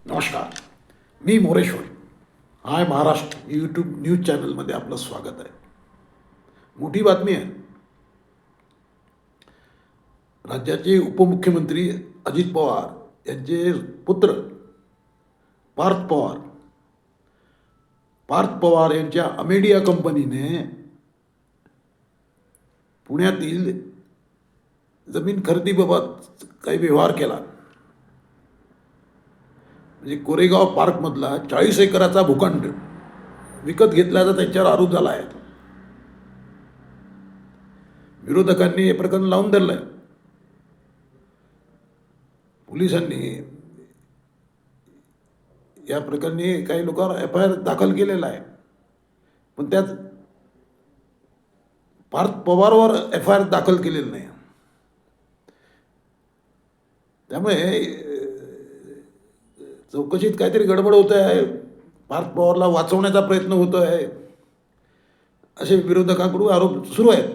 नमस्कार. मी मोरेश्वर. हाय Maharashtra YouTube news चॅनलमध्ये आपलं स्वागत आहे. मोठी बातमी आहे. राज्याचे उपमुख्यमंत्री अजित पवार यांचे पुत्र पार्थ पवार यांच्या अमेडिया कंपनीने पुण्यातील जमीन खरेदीबाबत काही व्यवहार केला. म्हणजे कोरेगाव पार्कमधला 40 एकराचा भूखंड विकत घेतल्याचा त्यांच्यावर आरोप झाला आहे. विरोधकांनी हे प्रकरण लावून धरलं आहे. पोलिसांनी या प्रकरणी काही लोकांवर FIR दाखल केलेला आहे, पण त्यात पार्थ पवारवर FIR दाखल केलेलं नाही. त्यामुळे चौकशीत काहीतरी गडबड होत आहे, पार्थ पवारला वाचवण्याचा प्रयत्न होतो आहे, असे विरोधकांकडून आरोप सुरू आहेत.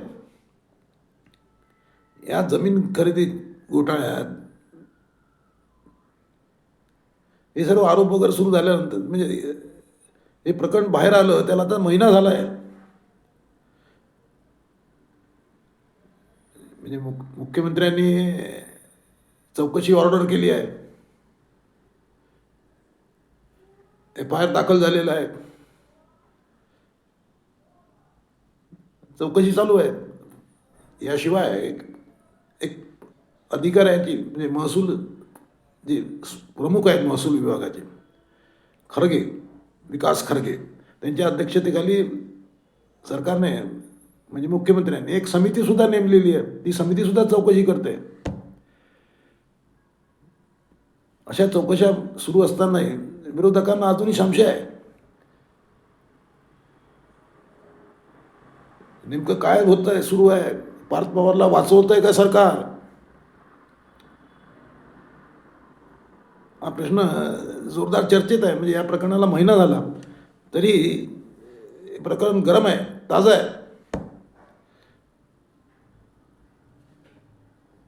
या जमीन खरेदी घोटाळ्यात हे सर्व आरोप वगैरे सुरू झाल्यानंतर म्हणजे हे प्रकरण बाहेर आलं त्याला आता महिना झाला आहे. म्हणजे मुख्यमंत्र्यांनी चौकशी ऑर्डर केली आहे, FIR दाखल झालेला आहे, चौकशी चालू आहे. याशिवाय एक अधिकाऱ्याची म्हणजे महसूल जे प्रमुख आहेत महसूल विभागाचे खरगे, विकास खरगे, त्यांच्या अध्यक्षतेखाली सरकारने म्हणजे मुख्यमंत्र्यांनी एक समितीसुद्धा नेमलेली आहे. ती समितीसुद्धा चौकशी करते. अशा चौकशा सुरू असतानाही विरोधकांना अजूनही संशय आहे, नेमकं काय होत आहे, सुरू आहे. पार्थ पवारला वाचवत आहे का सरकार, हा प्रश्न जोरदार चर्चेत आहे. म्हणजे या प्रकरणाला महिना झाला तरी हे प्रकरण गरम आहे, ताजं आहे.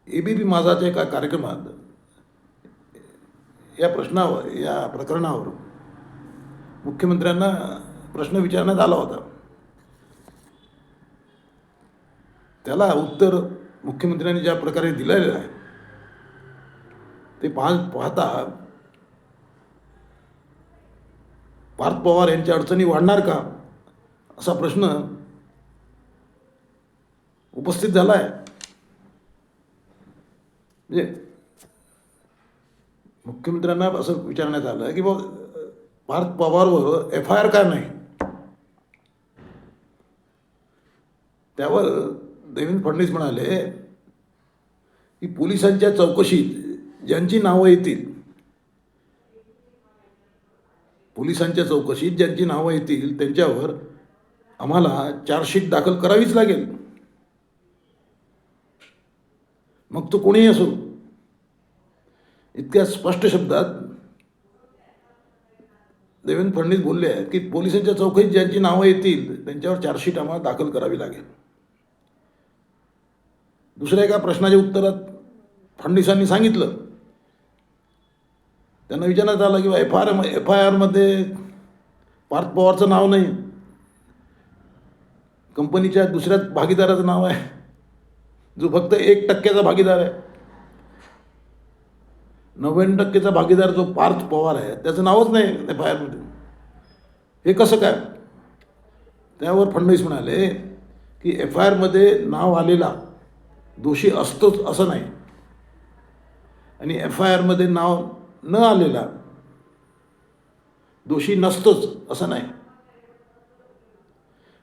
ABP माझाच्या एका कार्यक्रमात या प्रकरणावर मुख्यमंत्र्यांना प्रश्न विचारण्यात आला होता. त्याला उत्तर मुख्यमंत्र्यांनी ज्या प्रकारे दिलेलं आहे ते पाहता पार्थ पवार यांच्या अडचणी वाढणार का असा प्रश्न उपस्थित झाला आहे. म्हणजे मुख्यमंत्र्यांना असं विचारण्यात आलं की बाबा पार्थ पवारवर FIR का नाही. त्यावर देवेंद्र फडणवीस म्हणाले की पोलिसांच्या चौकशीत ज्यांची नावं येतील त्यांच्यावर आम्हाला चार्जशीट दाखल करावीच लागेल, मग तो कोणीही असो. इतक्या स्पष्ट शब्दात देवेंद्र फडणवीस बोलले आहेत की पोलिसांच्या चौकशीत ज्यांची नावं येतील त्यांच्यावर चार्जशीट आम्हाला दाखल करावी लागेल. दुसऱ्या एका प्रश्नाच्या उत्तरात फडणवीसांनी सांगितलं, त्यांना विचारण्यात आलं की FIR मध्ये पार्थ पवारचं नाव नाही, कंपनीच्या दुसऱ्याच भागीदाराचं नाव आहे जो फक्त 1% भागीदार आहे. 99% भागीदार जो पार्थ पवार आहे त्याचं नावच नाही FIR मध्ये. हे कसं काय. त्यावर फडणवीस म्हणाले की FIR मध्ये नाव आलेला दोषी असतोच असं नाही, आणि FIR मध्ये नाव न आलेला दोषी नसतोच असं नाही.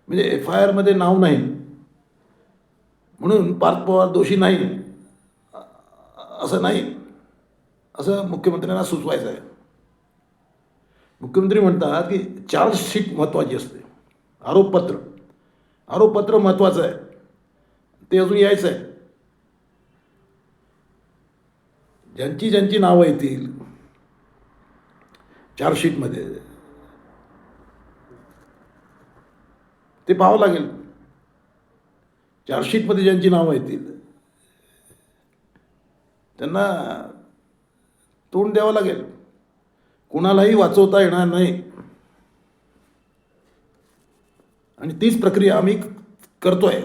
म्हणजे FIR मध्ये नाव नाही म्हणून पार्थ पवार दोषी नाही असं नाही, असं मुख्यमंत्र्यांना सुचवायचं आहे. मुख्यमंत्री म्हणतात की चार्जशीट महत्त्वाची असते, आरोपपत्र महत्त्वाचं आहे, ते अजून यायचं आहे. ज्यांची नावं येतील चार्जशीटमध्ये ते पाहावं लागेल. चार्जशीटमध्ये ज्यांची नावं येतील त्यांना तोंड द्यावं लागेल. कुणालाही वाचवता येणार नाही. आणि तीच प्रक्रिया आम्ही करतोय.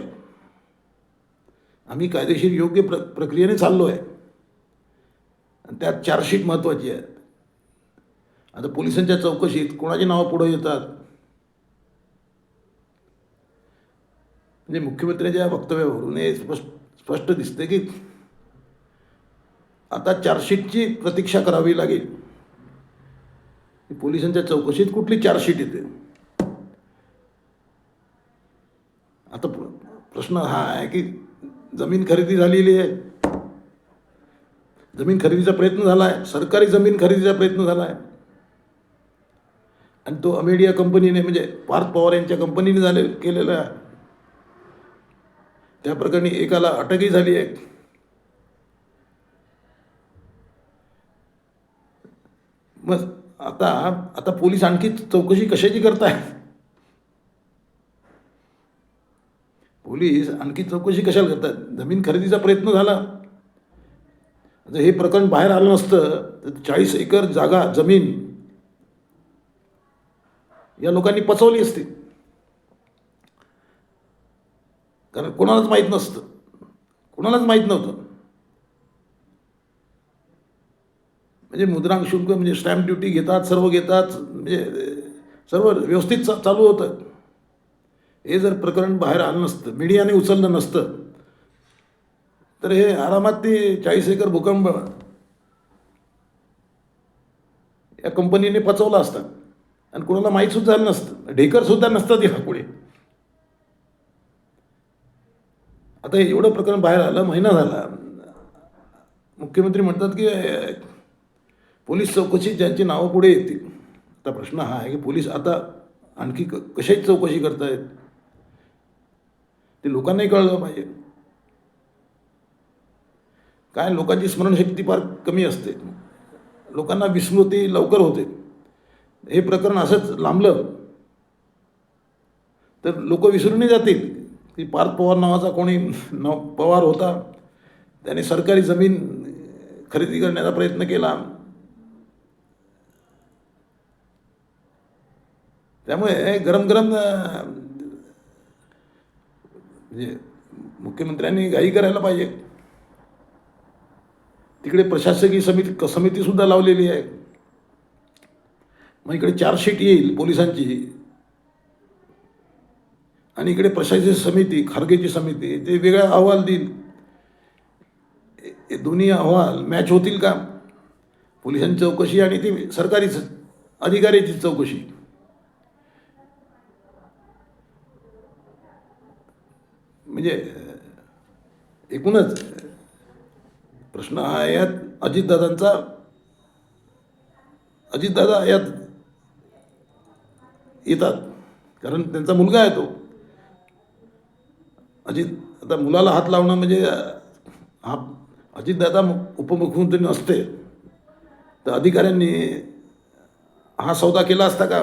आम्ही कायदेशीर योग्य प्रक्रियेने चाललो आहे. आणि त्यात चार्जशीट महत्त्वाची आहे. आता पोलिसांच्या चौकशीत कोणाची नावं पुढे येतात, म्हणजे मुख्यमंत्र्यांच्या वक्तव्यावरून हे स्पष्ट दिसते की आता चार्जशीटची प्रतीक्षा करावी लागेल. पोलिसांच्या चौकशीत कुठली चार्जशीट येते. आता प्रश्न हा आहे की जमीन खरेदी झालेली आहे, जमीन खरेदीचा प्रयत्न झाला आहे, सरकारी जमीन खरेदीचा प्रयत्न झाला आहे, आणि तो अमेडिया कंपनीने म्हणजे पार्थ पवार यांच्या कंपनीने केलेला आहे. त्या प्रकरणी एकाला अटकही झाली आहे. मग आता पोलीस आणखी चौकशी कशाची करताय? पोलीस आणखी चौकशी कशाला करतात? जमीन खरेदीचा प्रयत्न झाला. जर हे प्रकरण बाहेर आलं नसतं तर 40 एकर जागा जमीन या लोकांनी पचवली असती. कारण कोणालाच माहीत नसतं, कोणालाच माहीत नव्हतं. म्हणजे मुद्रांक शुल्क म्हणजे स्टॅम्प ड्युटी घेतात, सर्व घेतात, म्हणजे सर्व व्यवस्थित चालू होतं. हे जर प्रकरण बाहेर आलं नसतं, मीडियाने उचललं नसतं, तर हे आरामात ते 40 एकर भूखंड या कंपनीने पचवला असता आणि कोणाला माहीत सुद्धा झालं नसतं. ढेकरसुद्धा नसतं या पुढे. आता एवढं प्रकरण बाहेर आलं, महिना झाला. मुख्यमंत्री म्हणतात की पोलीस चौकशीत ज्यांची नावं पुढे येतील. आता प्रश्न हा आहे की पोलीस आता आणखी कशाची चौकशी करतायत ते लोकांनाही कळलं पाहिजे. काय लोकांची स्मरणशक्ती फार कमी असते, लोकांना विस्मृती लवकर होते. हे प्रकरण असंच लांबलं तर लोक विसरूनही जातील की पार्थ पवार नावाचा कोणी पवार होता, त्याने सरकारी जमीन खरेदी करण्याचा प्रयत्न केला. त्यामुळे गरम म्हणजे मुख्यमंत्र्यांनी घाई करायला पाहिजे. तिकडे प्रशासकीय समितीसुद्धा लावलेली आहे. मग इकडे चार्जशीट येईल पोलिसांची आणि इकडे प्रशासकीय समिती, खारगेची समिती ते वेगळा अहवाल देईल. हे दोन्ही अहवाल मॅच होतील का? पोलिसांची चौकशी आणि ती सरकारी अधिकाऱ्याची चौकशी. म्हणजे एकूणच प्रश्न हा यात अजितदादा यात येतात, कारण त्यांचा मुलगा आहे तो अजित. आता मुलाला हात लावणं म्हणजे हा अजितदादा उपमुख्यमंत्री नसते तर अधिकाऱ्यांनी हा सौदा केला असता का?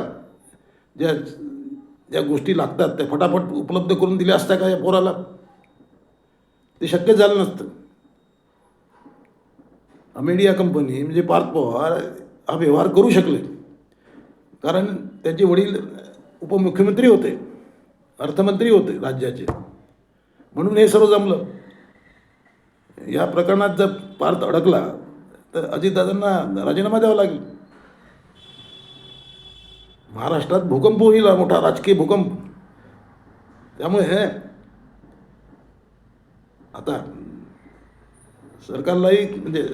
ज्या गोष्टी लागतात त्या फटाफट उपलब्ध करून दिल्या असत्या का या पोराला? ते शक्य झालं नसतं. अमेडिया कंपनी म्हणजे पार्थ पवार हा व्यवहार करू शकले कारण त्यांचे वडील उपमुख्यमंत्री होते, अर्थमंत्री होते राज्याचे, म्हणून हे सर्व जमलं. या प्रकरणात जर पार्थ अडकला तर अजितदादांना राजीनामा द्यावा लागेल. महाराष्ट्रात भूकंप होईल, मोठा राजकीय भूकंप. त्यामुळे आता सरकारलाही म्हणजे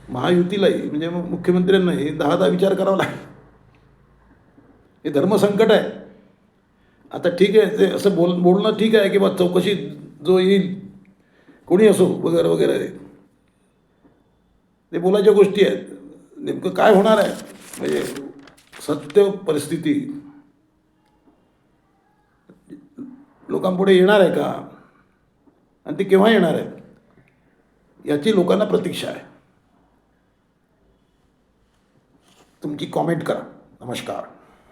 महायुतीलाही म्हणजे मुख्यमंत्र्यांनाही 10 विचार करावा लागेल. हे धर्मसंकट आहे. आता ठीक आहे, ते असं बोलणं ठीक आहे की बा चौकशी जो येईल कोणी असो वगैरे वगैरे, ते बोलायच्या गोष्टी आहेत. नेमकं काय होणार आहे म्हणजे सत्य परिस्थिती लोकांपुढे येणार आहे का, आणि ते केव्हा येणार आहे याची लोकांना प्रतीक्षा आहे. तुमची कॉमेंट करा. नमस्कार.